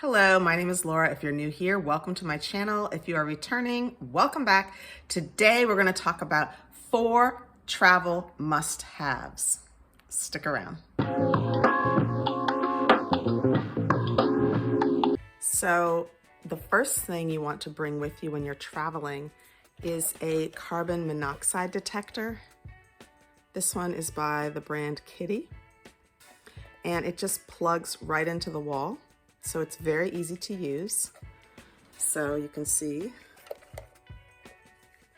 Hello, my name is Laura. If you're new here, welcome to my channel. If you are returning, welcome back. Today we're going to talk about 4 travel must-haves. Stick around. So the first thing you want to bring with you when you're traveling is a carbon monoxide detector. This one is by the brand Kitty, and it just plugs right into the wall. So it's very easy to use. So you can see, you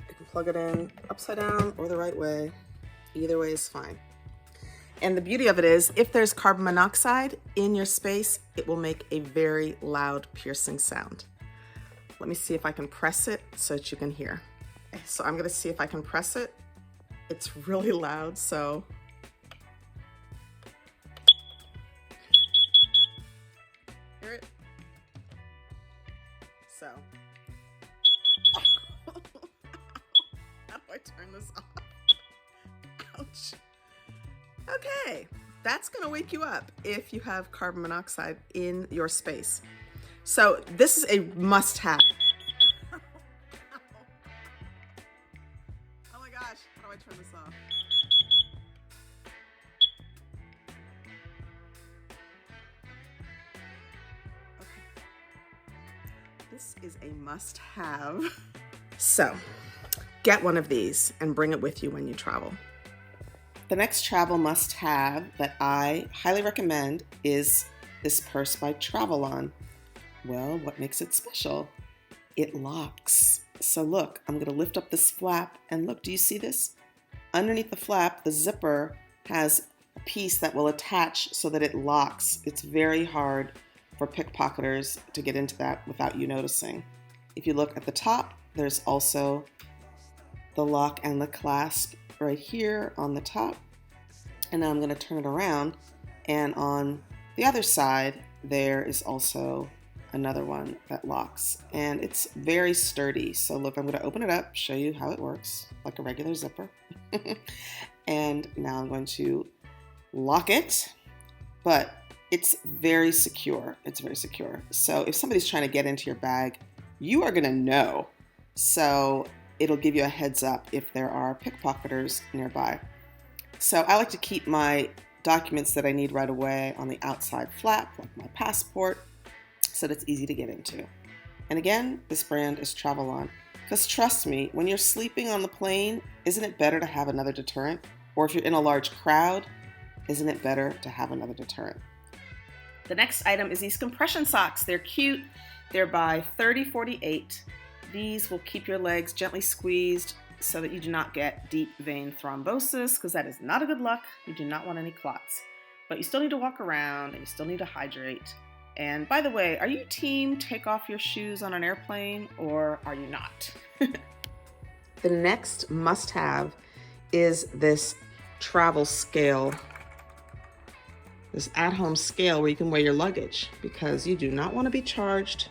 can plug it in upside down or the right way. Either way is fine. And the beauty of it is, if there's carbon monoxide in your space, it will make a very loud, piercing sound. Let me see if I can press it so that you can hear. So I'm gonna see if I can press it. It's really loud, so. Hear it? So. How do I turn this off? Ouch. Okay, that's gonna wake you up if you have carbon monoxide in your space. So this is a must-have. Oh my gosh, how do I turn this off? This is a must-have. So get one of these and bring it with you when you travel. The next travel must-have that I highly recommend is this purse by Travelon. Well, what makes it special? It locks. So look, I'm gonna lift up this flap and look, do you see this? Underneath the flap, the zipper has a piece that will attach so that it locks. It's very hard for pickpocketers to get into that without you noticing. If you look at the top, there's also the lock and the clasp right here on the top. And now I'm going to turn it around, and on the other side there is also another one that locks, and it's very sturdy. So look, I'm going to open it up, show you how it works like a regular zipper. And now I'm going to lock it, but it's very secure. It's very secure. So if somebody's trying to get into your bag, you are going to know. So it'll give you a heads up if there are pickpocketers nearby. So I like to keep my documents that I need right away on the outside flap, like my passport, so that it's easy to get into. And again, this brand is Travelon. Because trust me, when you're sleeping on the plane, isn't it better to have another deterrent? Or if you're in a large crowd, isn't it better to have another deterrent? The next item is these compression socks. They're cute. They're by 3048. These will keep your legs gently squeezed so that you do not get deep vein thrombosis, because that is not a good luck. You do not want any clots. But you still need to walk around and you still need to hydrate. And by the way, are you team take off your shoes on an airplane, or are you not? The next must-have is this travel scale. This at-home scale where you can weigh your luggage, because you do not want to be charged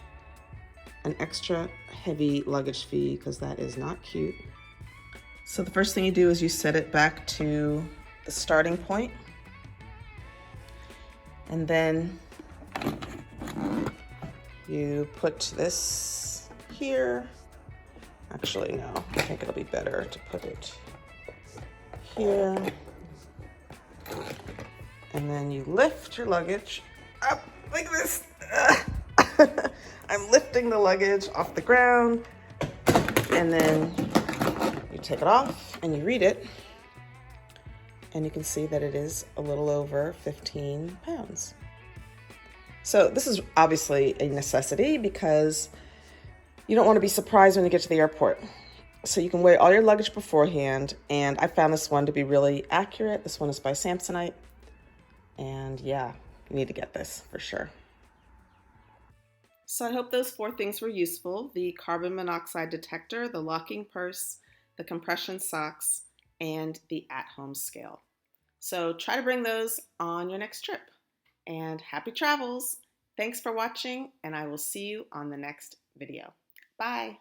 an extra heavy luggage fee, because that is not cute. So the first thing you do is you set it back to the starting point, and then you put this here. Actually, no, I think it'll be better to put it here. And then you lift your luggage up like this. I'm lifting the luggage off the ground, and then you take it off and you read it, and you can see that it is a little over 15 pounds. So this is obviously a necessity, because you don't want to be surprised when you get to the airport. So you can weigh all your luggage beforehand, and I found this one to be really accurate. This one is by Samsonite. And yeah, you need to get this for sure. So I hope those 4 things were useful: the carbon monoxide detector, the locking purse, the compression socks, and the at-home scale. So try to bring those on your next trip. And happy travels. Thanks for watching, and I will see you on the next video. Bye.